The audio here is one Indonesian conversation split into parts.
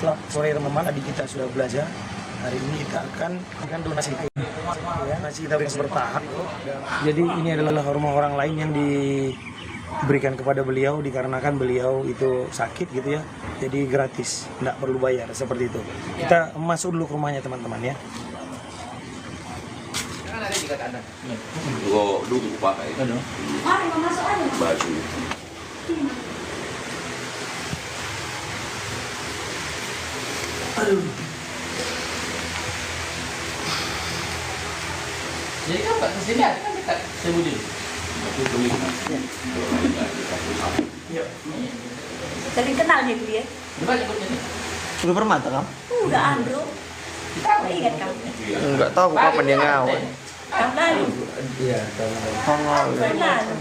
Selamat sore teman-teman, tadi kita sudah belajar. Hari ini kita akan donasi. Ya, donasi kita berikan bertahap. Jadi ini adalah rumah orang lain yang diberikan kepada beliau dikarenakan beliau itu sakit gitu ya. Jadi gratis, tidak perlu bayar seperti itu. Kita masuk dulu ke rumahnya teman-teman ya. Dulu pakai itu. Mari masuk aja. Baju. Aduh. Jadi kan Pak kesini ada kan dekat Sebudi. Iya. Sering kenal dia dulu ya. Coba nyebutnya nih. Udah Permata kamu? Udah Andro. Kita ingat kamu. Enggak tahu kapan dia ngawal. Tahun lalu. Iya, Tongol. Tahun lalu.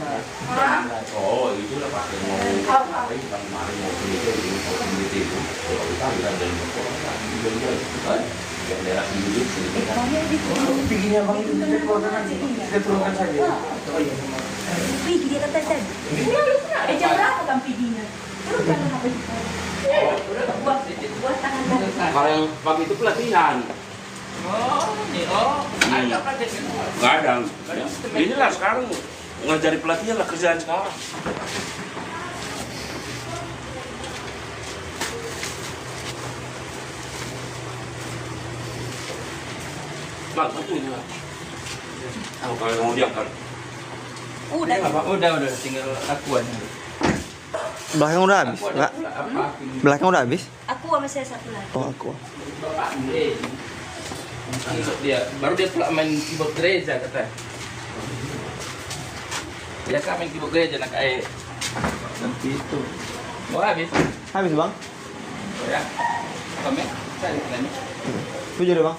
Oh, itulah pakai mau apa yang kemarin mau sendiri itu. Kalau kita bilang dari yang daerah sendiri sini. Piginya bang itu kita keluarkan nanti. Kita turunkan saja. Oh iya. Pigi dia kata tadi. Jam berapa kan piginya? Turunkan apa itu? Buat tangan tadi. Kalau yang pagi itu pelatihan. Oh, nih ada prakteknya. Nggak ada. Inilah sekarang ngajari pelatihan lah kerjaan sekarang. Bang, satu ini lah. Oh, kalau mau diangkat. Udah. Udah tinggal akuan. Belakang udah habis? Enggak. Belakang udah habis? Aku sama saya satu lagi. Oh, aku. Bapak dia baru dia pula main keyboard gereja kata. Dia kan main keyboard gereja nak kayak nanti itu. Mau habis? Habis, Bang? Oh ya. Kami cari lagi. Tujuh deh, Bang.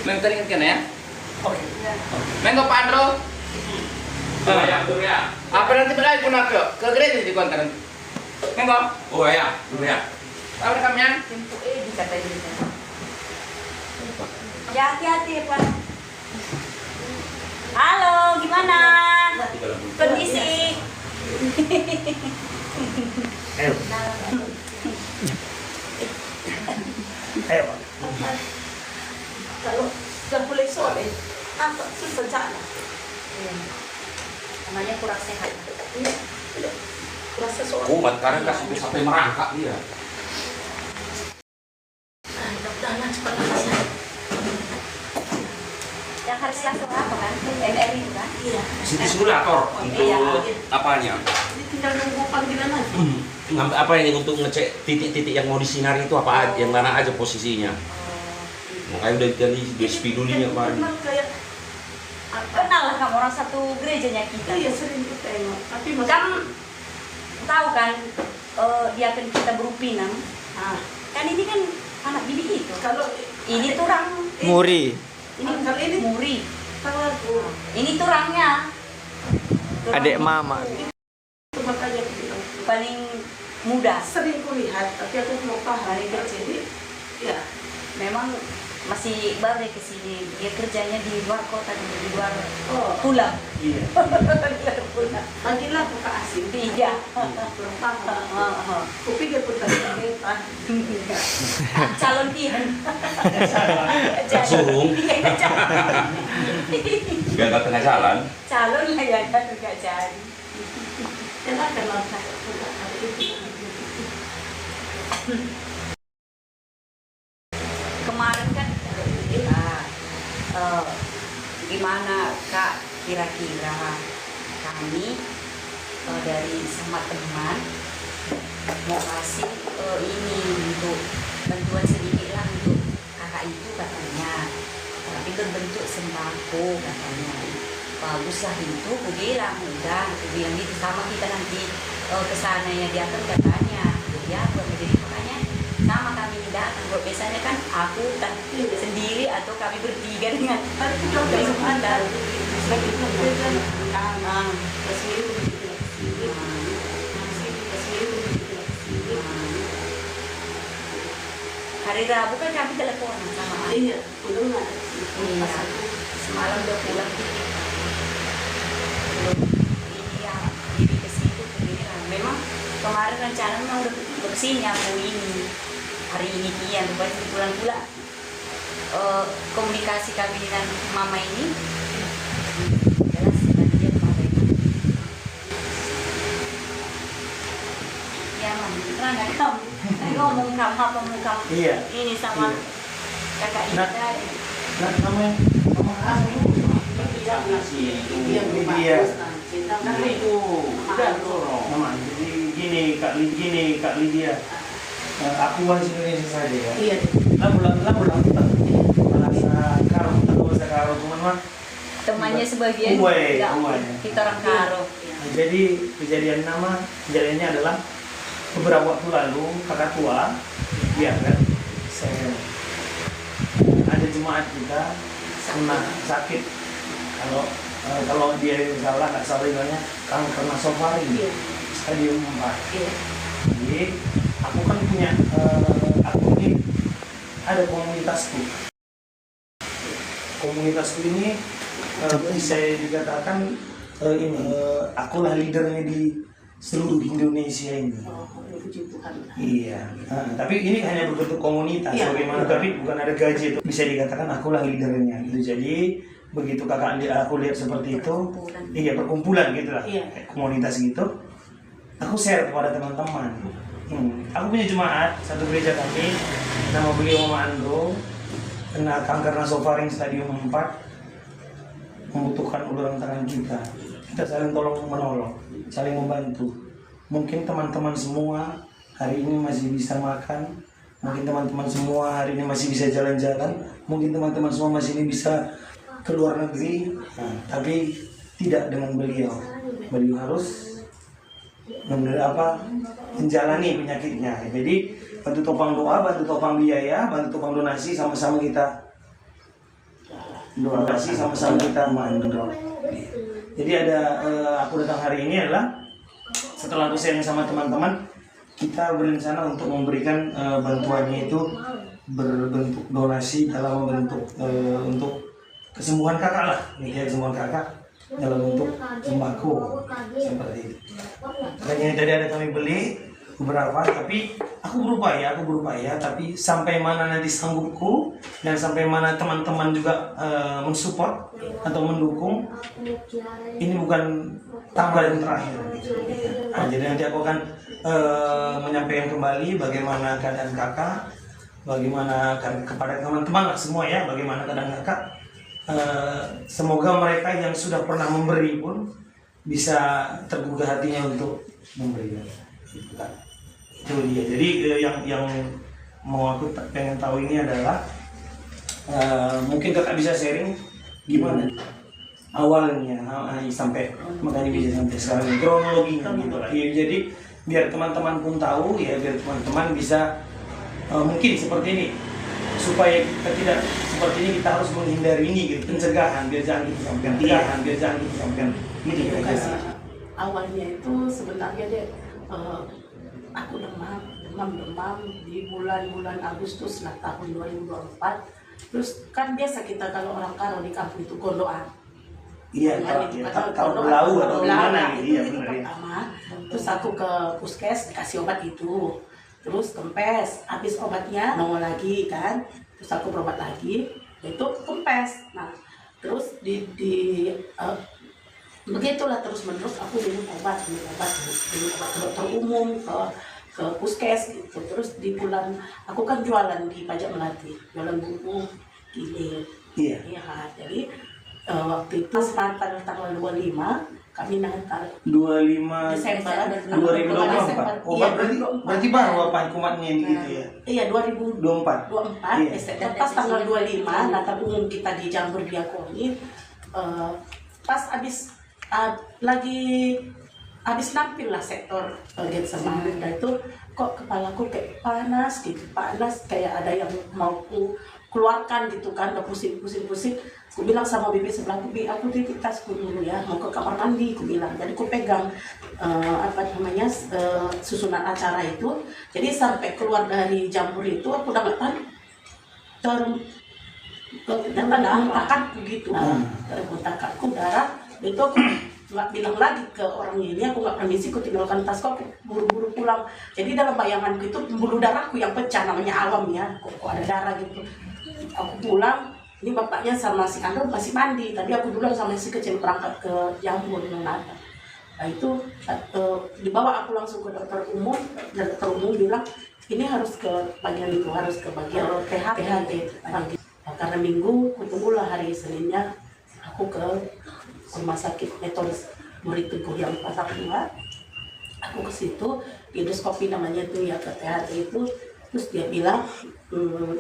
Main tadi kan ya? Oke. Mengko Pak Andro. Ya. Apa nanti berlari pun aku ke gereja di konter. Mengko. Oh ya, ya. Apa kami yang? Tempo dikata gitu. Ya hati-hati ya Pak. Halo, gimana? Kondisi? Ayo. Ayo. Kalau sudah mulai sore, apa susah jalan? Namanya kurang sehat. Iya, kurasa sore. Kuat karena kasih sampai merangkak dia. Mudah-mudahan cepat selesai. Yang hari Selasa apa kan? MRI itu kan? Iya. Situ simulator untuk apanya? Ini tinggal nunggu panggilan aja. Ngambil apa ini untuk ngecek titik-titik yang mau disinari itu apa yang mana aja posisinya. Makanya udah di spidulinya kemarin. Kenal kayak apa? Kenal lah kamu orang satu gerejanya kita. Iya sering kita tengok. Tapi Kamu tahu kan dia akan kita berupinang. Kan ini kan anak bibi itu. kalau Ini turang. Muri. Ini Kalau ini- muri. kalau aku Ini turangnya. Turang Adik mama. itu makanya aku bilang paling muda. sering kulihat, tapi aku mau paham. Paling kecil. Ya, Memang masih baru ya ke sini. Dia kerjanya di luar kota, di luar Oh. pulau. Iya. Di luar pulau. panggillah aku ke asing. Iya. Belum paham. Kupikir pun tadi kita. Calon dia. Surung. Iya, calon. Biar nggak tengah jalan. Calon lah ya kan juga jadi. Kenapa kenal saya? Hari itu. Kemarin kan gimana Kak, kira-kira kami dari sama teman mau kasih ini untuk bantuan sedikit lah untuk kakak itu katanya, tapi berbentuk sembako katanya. Baguslah itu, aku bilang udah, aku bilang itu sama kita nanti kesananya dia kan katanya, ya jadi makanya sama kami datang. Kalau biasanya kan aku sendiri atau kami bertiga dengan Hari itu belum ada. Lagi itu beda. hari Rabu kan kami teleponan sama Iya, belum ada. Iya. Semalam udah pulang. kemarin rencananya udah kesini aku ini hari ini kian buat pulang pula komunikasi kami dengan mama ini jelas dan dia kemarin ya mama terang kamu ngomong kamu Iya. ini sama kakak ini Nah. tadi. Nah, namanya Lydia. Nama, jadi gini Kak Lydia. Aku bahasa Indonesia saja ya. Iya. Lah bahasa Karo cuman mah. Temannya sebagian Uwe. kita orang Karo. Nah, jadi kejadiannya adalah beberapa waktu lalu kakak tua, ya kan, saya ada jemaat kita kena sakit. Kalau dia nggak salah bilangnya kanker nasofaring stadium 4. Jadi aku kan punya aku ini ada komunitasku ini bisa dikatakan akulah leadernya di seluruh Indonesia ini. Iya. Tapi ini hanya berbentuk komunitas, bagaimana? Tapi bukan ada gaji itu. Bisa dikatakan akulah leadernya. Gitu. Jadi begitu kakak aku lihat seperti itu, iya perkumpulan gitulah, komunitas gitu. Aku share kepada teman-teman. Aku punya jemaat satu gereja kami, nama beliau Mama Andro, kena kanker nasofaring stadium 4, membutuhkan uluran tangan kita. Kita saling tolong menolong, saling membantu. Mungkin teman-teman semua hari ini masih bisa makan, mungkin teman-teman semua hari ini masih bisa jalan-jalan, mungkin teman-teman semua masih ini bisa ke luar negeri, tapi tidak dengan beliau. Beliau harus menjalani penyakitnya. Jadi bantu topang doa, bantu topang biaya, bantu topang donasi, sama-sama kita donasi, sama-sama kita mandor. Jadi aku datang hari ini adalah setelah aku sharing sama teman-teman, kita berencana untuk memberikan bantuannya itu berbentuk donasi dalam bentuk untuk kesembuhan kakak lah, kesembuhan kakak dalam bentuk sembako seperti itu. Makanya tadi ada kami beli beberapa, tapi aku berupaya, tapi sampai mana nanti sanggupku dan sampai mana teman-teman juga mensupport atau mendukung, ini bukan tambah dan terakhir. Nah, jadi nanti aku akan menyampaikan kembali bagaimana keadaan kakak, bagaimana kepada teman-teman lah semua ya, bagaimana keadaan kakak. Semoga mereka yang sudah pernah memberi pun bisa tergugah hatinya untuk memberi. Itu dia. Jadi yang mau aku pengen tahu ini adalah mungkin kakak bisa sharing gimana awalnya sampai makanya bisa sampai sekarang kronologinya gitu lah. Ya, jadi biar teman-teman pun tahu ya, biar teman-teman bisa mungkin seperti ini. Supaya kita tidak seperti ini, kita harus menghindari ini gitu, pencegahan biar jangan kita sampaikan ini kira-kira. Awalnya itu sebenarnya aku demam di bulan Agustus tahun 2024. Terus kan biasa kita kalau orang Karo di kampung itu gondoan. Iya, tahun lalu atau gimana gitu. Iya benar ya. Terus aku ke puskes dikasih obat itu. Terus kempes, habis obatnya nongol lagi kan, terus aku berobat lagi, itu kempes. Nah, terus begitulah terus menerus aku minum obat ke dokter umum, ke puskes gitu. Terus di bulan aku kan jualan di Pajak Melati, jualan buku gilir. Iya. Iya, jadi waktu itu pada tanggal 25 kami nanti 25 Desember 2024. Oh, berarti baru apa kumatnya ini gitu ya? Iya, 2024 Iya. Desember pas tanggal 25 Natal umum kita di Jambur Diakoni. Pas habis nampil lah sektor Gen Samarinda itu, kok kepalaku kayak panas kayak ada yang mau keluarkan gitu kan, udah pusing. Aku bilang sama bibi sebelahku, Bi, aku titip tasku dulu ya, mau ke kamar mandi, aku bilang. Jadi aku pegang susunan acara itu. Jadi sampai keluar dari Jambur itu aku udah nggak tahu termuntahkan begitu, termuntahkanku darah. Itu aku nggak bilang lagi ke orang ini, aku nggak permisi, aku tinggalkan tasku, aku buru-buru pulang. Jadi dalam bayanganku itu pembuluh darahku yang pecah, namanya awam ya, kok ada darah gitu. Aku pulang, ini bapaknya sama si kandung masih mandi. Tadi aku dulu sama si kecil berangkat ke Jambu di Manado. Nah itu dibawa aku langsung ke dokter umum, dan dokter umum bilang ini harus ke bagian itu, harus ke bagian THT. Nah, karena minggu, aku tunggulah hari Seninnya aku ke rumah sakit Metodis Murid Teguh yang Pasar 2. Aku ke situ, endoskopi namanya itu ya, ke THT itu. Terus dia bilang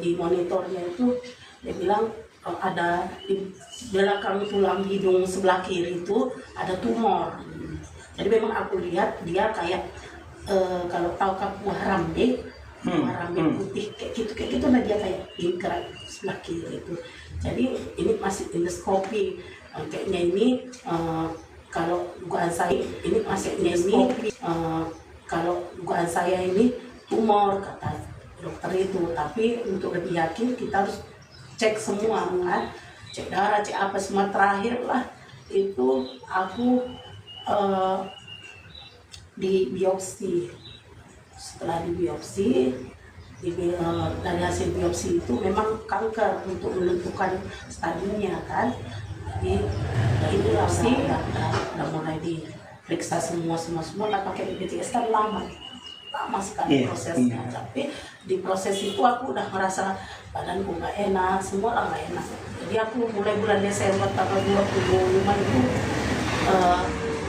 di monitornya itu, dia bilang ada di belakang tulang hidung sebelah kiri itu ada tumor. Jadi memang aku lihat dia kayak kalau tahu buah rambe, buah rambe putih kayak gitu nah, dia kayak ingkrak sebelah kiri itu. Jadi ini masih endoskopi. Kayaknya ini kalau dugaan saya ini masihnya ini kalau dugaan saya ini tumor kata dokter itu. Tapi untuk lebih yakin kita harus cek semua kan, cek darah, cek apa semua. Terakhir lah itu aku di biopsi. Setelah di biopsi, dari hasil biopsi itu memang kanker untuk menentukan stadiumnya kan. Jadi dari biopsi udah mulai diperiksa semua kan pakai BPJS kan lama sekali prosesnya. Tapi di proses itu aku udah merasa badanku nggak enak, semua lah nggak enak. Jadi aku mulai bulan Desember tanggal 25 itu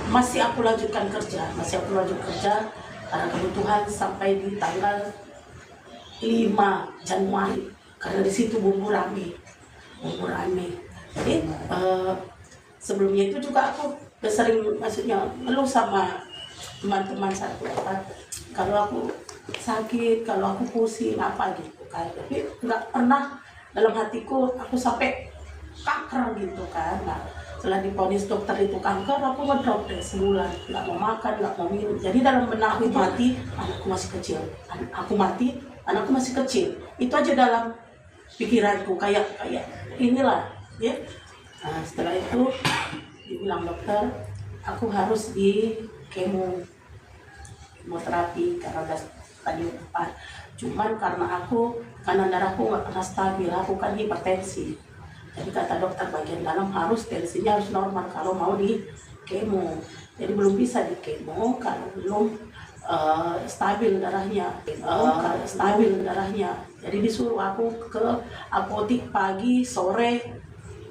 masih aku lanjutkan kerja karena kebutuhan sampai di tanggal 5 Januari karena di situ bumbu rame. Jadi sebelumnya itu juga aku sering maksudnya ngeluh sama teman-teman satu kalau aku sakit, kalau aku pusing apa gitu kan. Tapi nggak pernah dalam hatiku aku sampai kanker gitu kan. Nah, setelah diponis dokter itu kanker, aku ngedrop deh sebulan, nggak mau makan, nggak mau minum. Jadi dalam benakku itu mati, anakku masih kecil. Aku mati, anakku masih kecil. Itu aja dalam pikiranku kayak inilah ya. Nah, setelah itu dibilang dokter, aku harus di kemoterapi karena udah stadium 4. Cuman karena kanan darahku nggak pernah stabil, aku kan hipertensi. Jadi kata dokter bagian dalam tensinya harus normal kalau mau di kemo. Jadi belum bisa di kemo kalau belum stabil darahnya. Jadi disuruh aku ke apotik pagi, sore,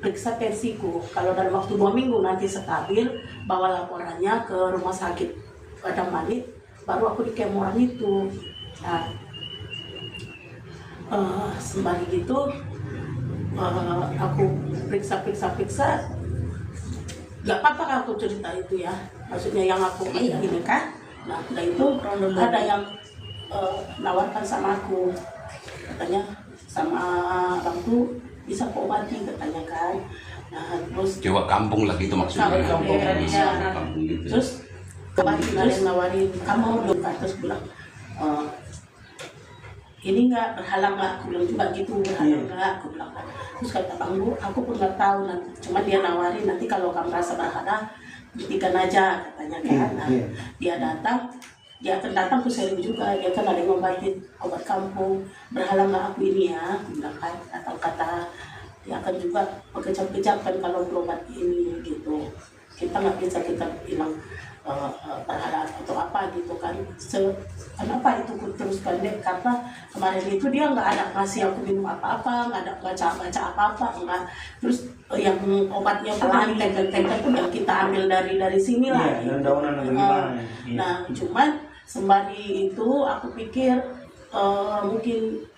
periksa tensiku. Kalau dalam waktu 2 minggu nanti stabil, bawa laporannya ke rumah sakit Padang Manit, baru aku di kemoran itu. Nah, sembari gitu aku periksa, nggak apa-apa aku cerita itu ya, maksudnya yang aku ini kan. Nah, udah itu ada yang nawarkan sama aku, katanya sama orang tuh bisa kok obati katanya kan. Nah, terus Coba kampung lah gitu maksudnya. kampung Iya, kampung gitu. terus obati, terus nawarin kamu dong kan. Terus bilang ini nggak berhalang nggak, aku bilang juga gitu, berhalang nggak, aku bilang kan. Terus kata Bang Bu, aku pun nggak tahu nanti, cuma dia nawarin nanti kalau kamu merasa berhalang buktikan aja katanya kan. Nah, dia akan datang ke sering juga, dia kan ada yang ngobatin obat kampung, berhalang nggak aku ini ya, bilang kan. Atau kata dia akan juga kejap-kejapkan kalau berobat ini gitu. Kita nggak bisa kita bilang berhalang atau apa gitu kan. Kenapa itu aku teruskan deh, karena kemarin itu dia nggak ada kasih aku minum apa-apa, nggak ada baca apa-apa, nggak. Terus yang obatnya pelan tempel-tempel pun yang kita ambil dari sini lah. Iya, daunan atau gimana. Nah, cuman sembari itu aku pikir mungkin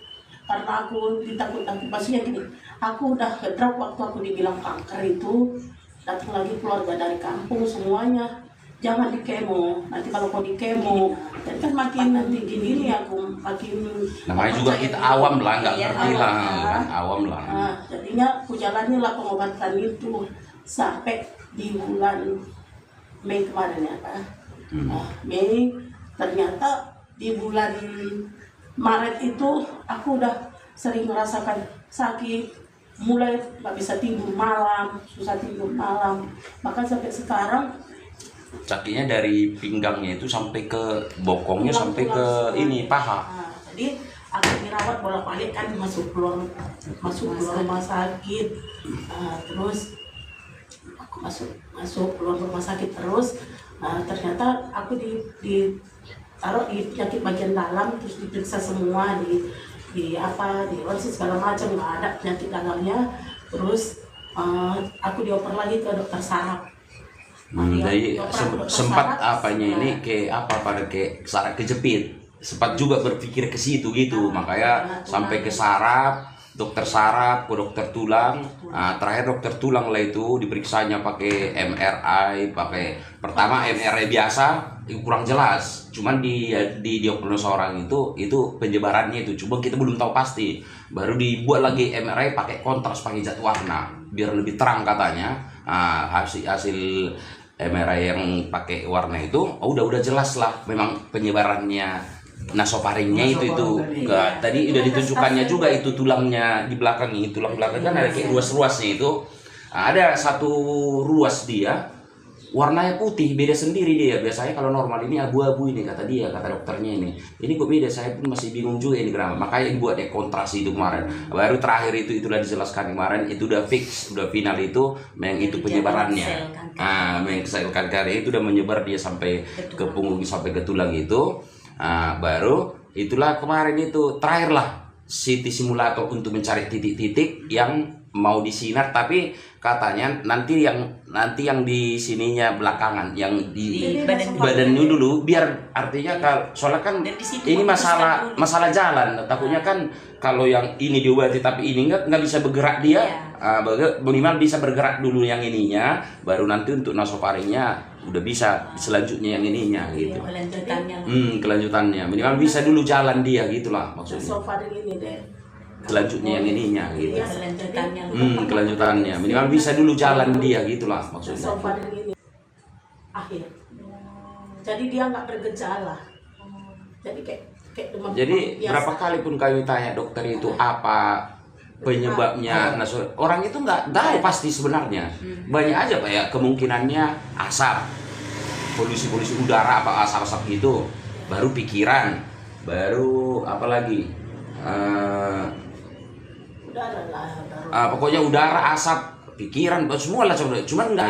karena aku ditakut-takut, maksudnya gini, aku udah ngedrop waktu aku dibilang kanker itu, datang lagi keluarga dari kampung semuanya, jangan di kemo, nanti kalau mau di kemo, jadi kan makin nanti gini aku makin. Namanya juga kita awam lah, nggak ngerti lah, kan awam lah. Nah, jadinya aku jalani lah pengobatan itu sampai di bulan Mei kemarin ya kan. Nah, Mei ternyata di bulan Maret itu aku udah sering merasakan sakit, mulai nggak bisa tidur malam, susah tidur malam, bahkan sampai sekarang Sakitnya dari pinggangnya itu sampai ke bokongnya, sampai ke ini paha. Nah, jadi aku dirawat bolak-balik kan, masuk keluar rumah sakit. Terus aku masuk keluar rumah sakit terus. Ternyata aku ditaruh di penyakit bagian dalam, terus diperiksa semua di ronsen segala macam, nggak ada penyakit dalamnya. Terus aku dioper lagi ke dokter saraf. Jadi sempat apanya ini pada ke saraf kejepit, sempat juga berpikir ke situ gitu, makanya sampai ke saraf, dokter saraf, ke dokter tulang. Terakhir dokter tulang lah itu diperiksanya pakai MRI, pertama MRI biasa kurang jelas, cuman di diagnosa orang itu penyebarannya itu, cuma kita belum tahu pasti. Baru dibuat lagi MRI pakai kontras, pakai zat warna biar lebih terang katanya. Hasil MRI yang pakai warna itu udah jelas lah memang penyebarannya nasofaringnya itu tadi udah ditunjukkannya juga itu tulangnya di belakang ini, tulang belakang kan ada kayak ruas-ruasnya itu. Ada satu ruas dia warnanya putih, beda sendiri dia. Biasanya kalau normal ini abu-abu ini kata dokternya ini kok beda, saya pun masih bingung juga ini kenapa. Makanya dibuat deh kontras itu kemarin. Baru terakhir itulah dijelaskan kemarin, itu udah fix, udah final itu memang itu penyebarannya. Memang sel kanker itu udah menyebar dia sampai ke punggung, sampai ke tulang itu. Baru itulah kemarin itu terakhir lah CT simulator untuk mencari titik-titik yang mau disinar, tapi katanya nanti yang di sininya belakangan, yang di badannya dulu, biar artinya soalnya kan ini masalah jalan, takutnya kan kalau yang ini diobati tapi ini nggak bisa bergerak dia. Minimal bisa bergerak dulu yang ininya, baru nanti untuk nasofaringnya udah bisa selanjutnya yang ininya gitu. Kelanjutannya minimal bisa dulu jalan dia gitulah maksudnya. Nasofaring ini deh. Selanjutnya yang ininya gitu. Kelanjutannya minimal bisa dulu jalan dia gitulah maksudnya. Nasofaring ini akhir. Jadi dia nggak bergejala. Jadi kayak demam. Jadi berapa kali pun kami tanya dokter itu apa penyebabnya, orang itu nggak tahu pasti sebenarnya. Banyak aja kayak kemungkinannya asap, polusi udara, apa asap gitu, baru pikiran, baru apa lagi, pokoknya udara, asap, pikiran, semua lah coba. Cuman nggak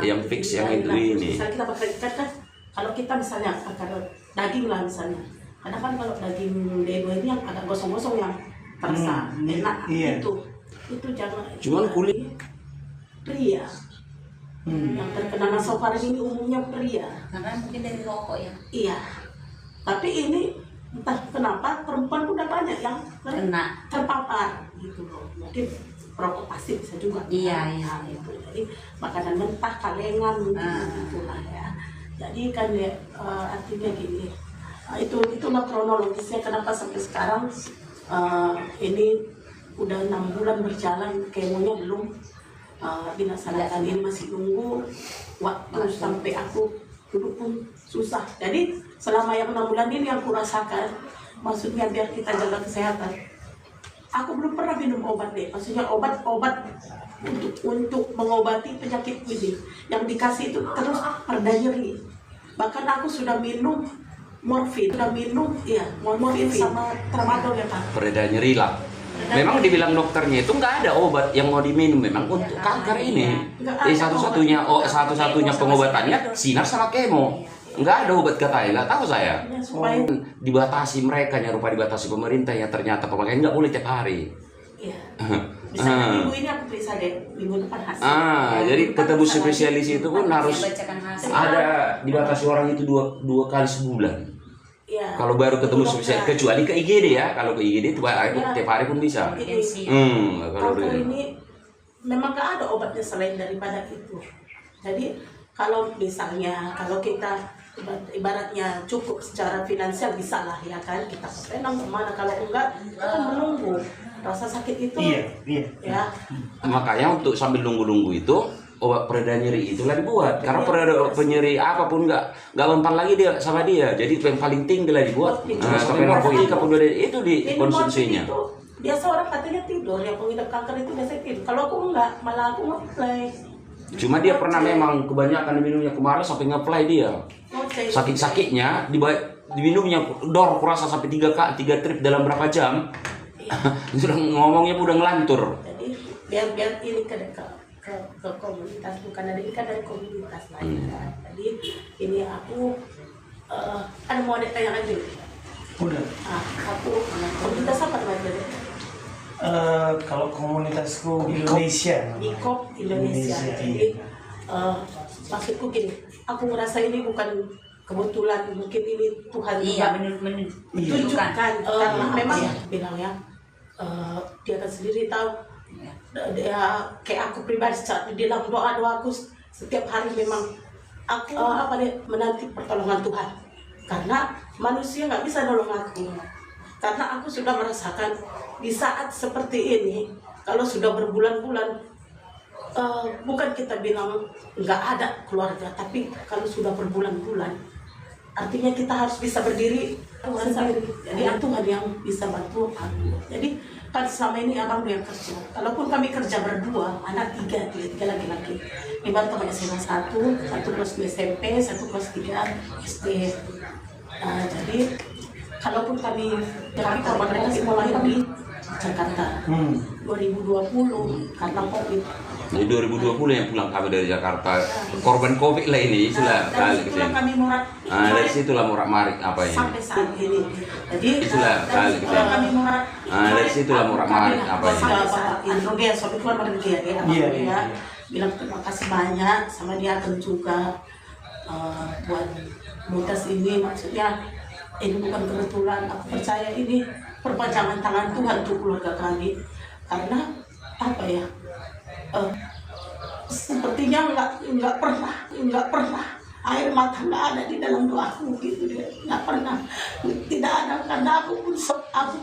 yang fix yang itu ini. Misalnya kita berkaitan kan, kalau kita misalnya kalau daging lah misalnya, karena kan kalau daging D2 ini yang agak gosong-gosong yang terasa enak, itu jangan. Cuman kulit pria yang terkena nasofaring ini umumnya pria. Karena mungkin dari rokok ya. Iya. Tapi ini entah kenapa perempuan udah banyak yang terpapar gitu loh. Mungkin rokok pasti bisa juga. Iya. Gitu. Jadi makanan mentah, kalengan gitu lah ya. Jadi kan ya, artinya gini. Itulah kronologisnya kenapa sampai sekarang ini udah 6 bulan berjalan, kemonya belum dilaksanakan. Ini masih nunggu waktu sampai aku duduk pun susah. Jadi selama yang 6 bulan ini yang aku rasakan, maksudnya biar kita jaga kesehatan, aku belum pernah minum obat deh. Maksudnya obat untuk mengobati penyakit ini yang dikasih itu terus pereda nyeri. Bahkan aku sudah minum morfin sama tramadol ya Pak. pereda nyeri lah. Memang dibilang dokternya itu nggak ada obat yang mau diminum memang untuk kanker ini. Satu-satunya pengobatannya sinar sama kemo. Nggak ada obat katanya, nggak tahu saya. Dibatasi mereka, rupa dibatasi pemerintah ya, ternyata pemakaian nggak boleh tiap hari. Iya. Misalnya minggu ini aku periksa deh, minggu depan hasil. Jadi ketemu spesialis itu pun harus ada dibatasi orang itu dua kali sebulan. Ya, kalau baru ketemu spesialis, kecuali ke IGD ya. Kalau ke IGD tiap hari pun bisa. Kalau ini memang nggak ada obatnya selain daripada itu. Jadi kalau misalnya kalau kita ibaratnya cukup secara finansial bisa lah ya kan, kita penang kemana. Kalau enggak kita menunggu rasa sakit itu. Ya. Makanya untuk sambil nunggu itu obat pereda nyeri itulah dibuat, karena pereda penyeri apapun nggak mempan lagi dia sama dia, jadi yang paling tinggi lah dibuat. Sampai narkotika pun itu di konsumsinya. Biasa orang katanya tidur, yang pengidap kanker itu biasa tidur. Kalau aku enggak, malah aku ngeplay. Cuma dia pernah memang kebanyakan minumnya kemarin sampai nge-play dia. Sakit-sakitnya diminumnya dor kurasa sampai 3 trip dalam berapa jam. Sudah ngomongnya udah ngelantur. Jadi biar ini ke komunitas, bukan ada ini kan dari komunitas lain kan. Jadi ini aku ada mau tanya aja. Udah. Aku komunitas apa namanya? Kalau komunitasku Indonesia. IKOP Indonesia. Jadi maksudku gini, aku merasa ini bukan kebetulan, mungkin ini Tuhan Iya, juga menunjukkan. karena memang bilang ya dia kan sendiri tahu. Dia kayak aku pribadi di dalam doa-doaku setiap hari memang aku menanti pertolongan Tuhan, karena manusia nggak bisa nolong aku, karena aku sudah merasakan di saat seperti ini kalau sudah berbulan-bulan bukan kita bilang nggak ada keluarga, tapi kalau sudah berbulan-bulan artinya kita harus bisa berdiri sendiri. Jadi Tuhan yang bisa bantu aku. Jadi kan selama ini abang yang kerja, kalaupun kami kerja berdua, anak tiga laki-laki, ibarat teman SMA 1 kelas 2 SMP, 1 kelas 3 SD. Jadi kalaupun kami korban mereka semua lahir di Jakarta 2020 karena COVID. Jadi 2020 yang pulang kami dari Jakarta, korban COVID lah ini, itulah balik ke sini. Kami morat. Dari situlah morak-marik apa ini. Sampai saat ini. Jadi Itulah balik ke sini. kami morat. Dari situlah morak-marik apa ini. Sampai saat ini dia suami keluar dari dia, dia bilang terima kasih banyak sama dia akan juga buat komunitas ini, maksudnya ini bukan kebetulan, aku percaya ini perpanjangan tangan Tuhan untuk keluarga kami, karena apa ya, sepertinya nggak pernah air mata nggak ada di dalam doaku gitu, dia nggak pernah, tidak ada, karena aku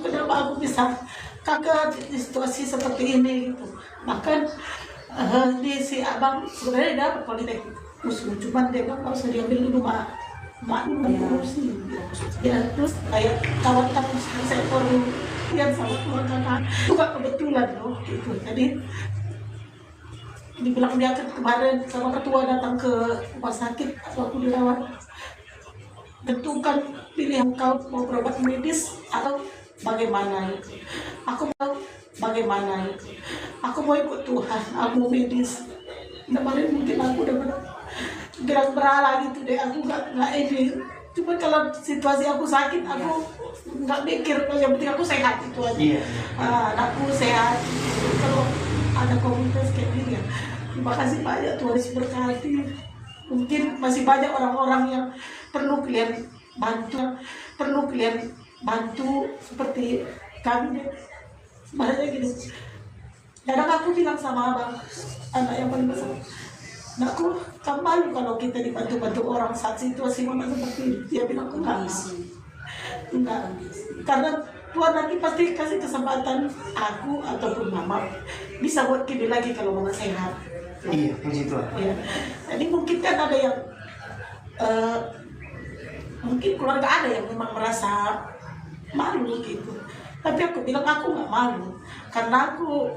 kenapa aku bisa kaget di situasi seperti ini gitu. Bahkan di si abang sebenarnya dia dapat politeknik musuh, cuman dia nggak usah diambil dulu mak ngurusin ya. Terus kayak kawan-kawan saya perlu lihat sama keluarga kan juga kebetulan loh gitu. Jadi dibilang dia kemarin sama ketua datang ke rumah sakit waktu dirawat, tentukan pilihan kau mau berobat medis atau bagaimana itu. Aku mau bagaimana itu, aku mau ikut Tuhan, aku mau medis. Kemarin mungkin aku udah gerak berala gitu deh, aku nggak ini. Cuma kalau situasi aku sakit, aku nggak mikir, yang penting aku sehat itu aja. Anakku sehat. Kalau ada komunitas kayak gini ya, terima kasih banyak, Tuhan Yesus berkati. Mungkin masih banyak orang-orang yang perlu kalian bantu seperti kami deh. Sebenarnya gini, kadang aku bilang sama abang, anak yang paling besar, aku kan malu kalau kita dibantu-bantu orang saat situasi mama seperti ini. Dia bilang enggak, karena Tuhan nanti pasti kasih kesempatan aku ataupun mama bisa buat kini lagi kalau mama sehat. Iya, puji Tuhan. Ya. Jadi mungkin kan ada yang mungkin keluarga ada yang memang merasa malu gitu. Tapi aku bilang aku nggak malu, karena aku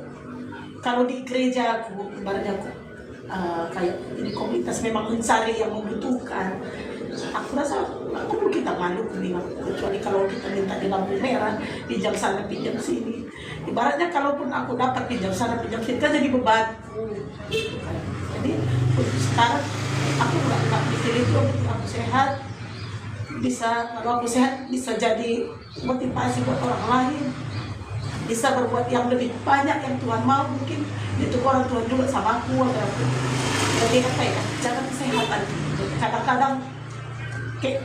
kalau di gereja aku ibaratnya aku kayak di komunitas memang mencari yang membutuhkan. Aku rasa nggak perlu kita malu bilang, kecuali kalau kita minta di lampu merah, pinjam sana pinjam sini. Ibaratnya kalaupun aku dapat pinjam sana pinjam sini kan jadi bebanku. Jadi untuk sekarang aku nggak mikir itu, aku sehat, kalau aku sehat bisa jadi motivasi buat orang lain, bisa berbuat yang lebih banyak yang Tuhan mau. Mungkin itu orang Tuhan juga sama aku. Jadi apa ya, jaga kesehatan. Kadang-kadang kayak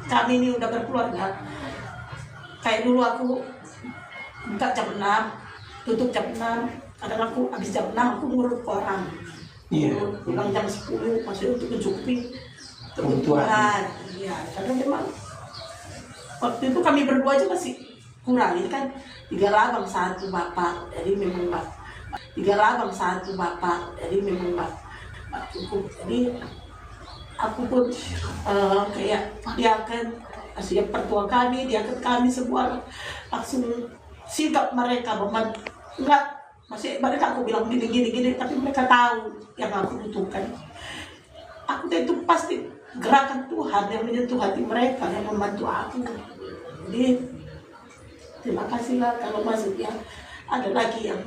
kami ini udah berkeluarga, kayak dulu aku buka jam 6, tutup jam 6, kadang aku habis jam 6 aku ngurut orang. Pulang jam 10 masih untuk mencukupi kebutuhan. Iya, karena memang waktu itu kami berdua aja masih kurang. Ini kan 3 labang 1 bapak, jadi memang 3 labang 1 bapak, jadi memang nggak cukup. Jadi aku pun kayak dia akan siap pertua kami, dia akan kami semua langsung sikap mereka memang Masih mereka aku bilang gini, tapi mereka tahu yang aku butuhkan. Aku itu pasti gerakan Tuhan yang menyentuh hati mereka, yang membantu aku. Jadi terima kasihlah kalau maksudnya ada lagi yang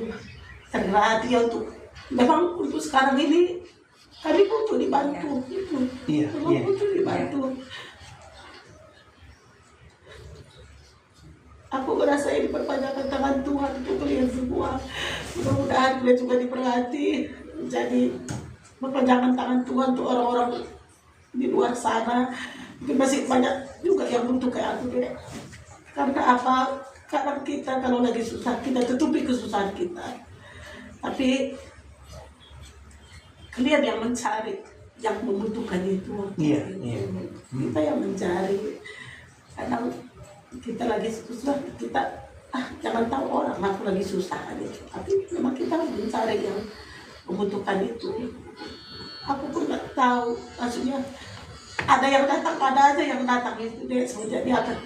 tergerak hati untuk memang untuk sekarang ini kami butuh dibantu itu. Memang butuh dibantu. Aku merasa ini perpanjangan tangan Tuhan untuk kalian semua. Mudah-mudahan kalian juga diberkati menjadi perpanjangan tangan Tuhan untuk orang-orang di luar sana. Mungkin masih banyak juga yang butuh kayak aku deh. Karena apa? Karena kita kalau lagi susah kita tutupi kesusahan kita. Tapi kalian yang mencari, yang membutuhkan itu. Kita yang mencari. Karena kita lagi susah, kita jangan tahu orang aku lagi susah gitu. Tapi memang kita harus mencari yang membutuhkan itu. Aku pun nggak tahu, maksudnya ada yang datang, ada aja yang datang itu deh. Semenjak dia akan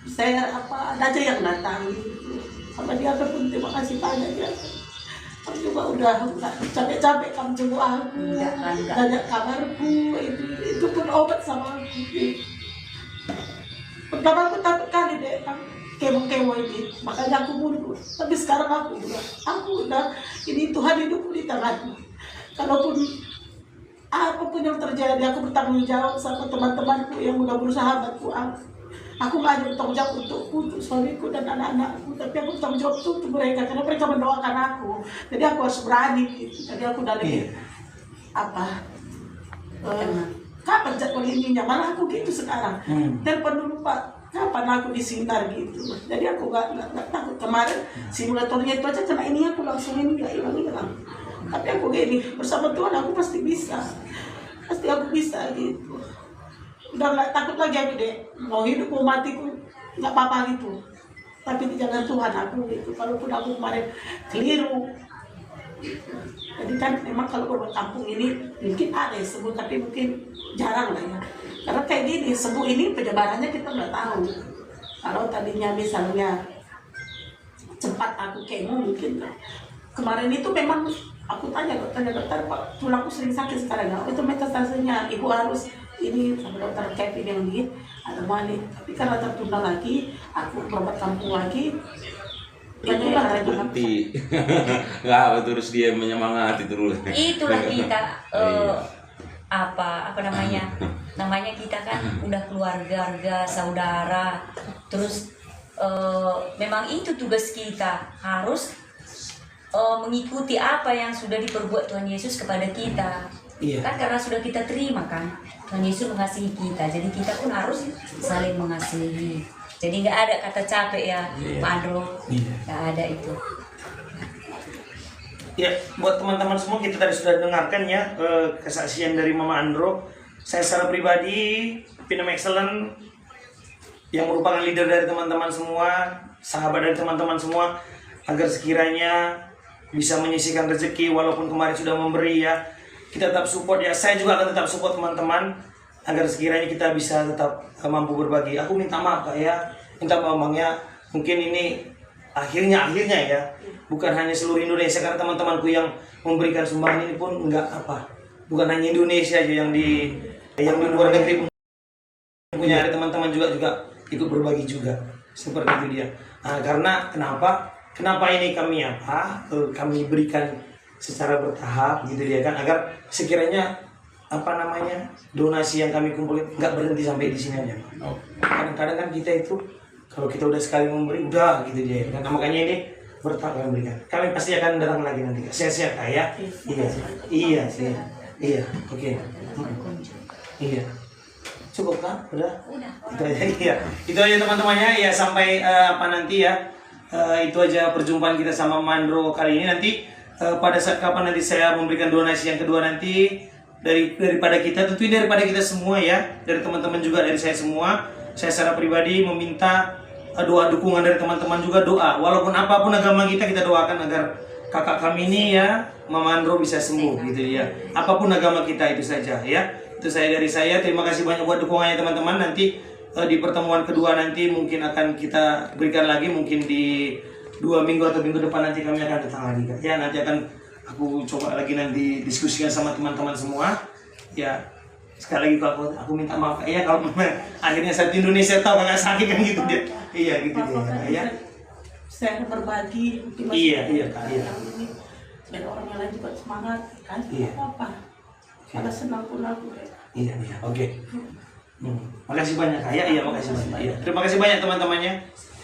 saya ada aja yang datang gitu. Sama dia pun terima kasih banyak ya. Kamu juga udah capek-capek kamu jenguk aku, banyak kabarku, itu pun obat sama aku. Pertama aku takut kali deh, kewo-kewo ini, makanya aku mundur. Tapi sekarang aku udah, ini Tuhan hidupku di tanganmu. Kalaupun apapun yang terjadi, aku bertanggung jawab sama teman-temanku yang udah berusaha bantu aku. Aku nggak hanya bertanggung jawab untuk suamiku dan anak-anakku, tapi aku bertanggung jawab untuk mereka, karena mereka mendoakan aku. Jadi aku harus berani gitu. Jadi aku udah lagi kapan jadwal ininya, malah aku gitu sekarang. Telepon dulu Pak, kapan aku disinar gitu. Jadi aku nggak takut. Kemarin simulatornya itu aja kena ini aku langsung ini nggak hilang. Tapi aku gini, bersama Tuhan aku pasti bisa. Pasti aku bisa gitu. Udah nggak takut lagi aku deh, mau hidup mau mati pun nggak apa-apa gitu. Tapi di jalan Tuhan aku gitu. Kalaupun aku kemarin keliru, jadi kan memang kalau orang kampung ini mungkin ada yang sembuh, tapi mungkin jarang lah ya. Karena kayak gini, sembuh ini penyebarannya kita nggak tahu. Kalau tadinya misalnya cepat aku kemo mungkin kemarin itu memang aku tanya dokter, Pak, tulangku sering sakit sekarang ya. Itu metastasenya, ibu harus ini sama dokter Kevin yang di ada balik. Tapi karena tertunda lagi, aku berobat kampung lagi. Berhenti. Nggak, terus dia menyemangati terus. Itulah kita apa namanya kita kan udah keluarga, saudara. Terus memang itu tugas kita, harus mengikuti apa yang sudah diperbuat Tuhan Yesus kepada kita. Kan karena sudah kita terima kan, Tuhan Yesus mengasihi kita, jadi kita pun harus saling mengasihi. Jadi nggak ada kata capek ya, Pak Andro, nggak ada itu. Ya, buat teman-teman semua, kita tadi sudah dengarkan ya kesaksian dari Mama Andro. Saya secara pribadi, Pinem Excellent yang merupakan leader dari teman-teman semua, sahabat dari teman-teman semua, agar sekiranya bisa menyisihkan rezeki walaupun kemarin sudah memberi ya. Kita tetap support ya, saya juga akan tetap support teman-teman agar sekiranya kita bisa tetap mampu berbagi. Aku minta maaf Kak ya, minta maaf Bang ya, mungkin ini akhirnya ya, bukan hanya seluruh Indonesia, karena teman-temanku yang memberikan sumbangan ini pun bukan hanya Indonesia aja, yang di luar negeri pun punya, ada teman-teman juga ikut berbagi juga, seperti itu dia. Nah, karena kenapa ini kami berikan secara bertahap gitu dia kan, agar sekiranya donasi yang kami kumpulin nggak berhenti sampai di sini aja. Kadang-kadang kan kita itu kalau kita udah sekali memberi udah gitu dia kan. Nah, makanya ini bertahap kami berikan. Kami pasti akan datang lagi nanti. Sehat-sehat Kak ya. Iya. Oke. Iya. Cukup kan? Udah. Itu aja. Iya. Itu aja teman-temannya ya, sampai nanti ya. Itu aja perjumpaan kita sama Mandro kali ini. Nanti pada saat kapan nanti saya memberikan donasi yang kedua nanti, daripada kita, tentunya daripada kita semua ya, dari teman-teman juga, dari saya semua, saya secara pribadi meminta doa dukungan dari teman-teman juga, doa walaupun apapun agama kita doakan agar kakak kami ini ya, Mama Andro bisa sembuh gitu ya, apapun agama kita, itu saja ya. Itu dari saya, terima kasih banyak buat dukungannya teman-teman. Nanti di pertemuan kedua nanti mungkin akan kita berikan lagi, mungkin di 2 minggu atau minggu depan nanti kami akan datang lagi Kak. Ya nanti akan aku coba lagi nanti diskusikan sama teman-teman semua. Ya sekali lagi aku minta maaf Kak ya kalau akhirnya saya di Indonesia tahu Kakak sakit kan gitu dia. Iya gitu dia Kak ya. Saya berbagi mungkin Iya Kak iya. biar orang yang lain juga semangat kan. Iya. Apa? Pada senang pun aku. Iya oke. Makasih banyak Kak ya. Iya makasih banyak. Iya. Terima kasih banyak teman-temannya.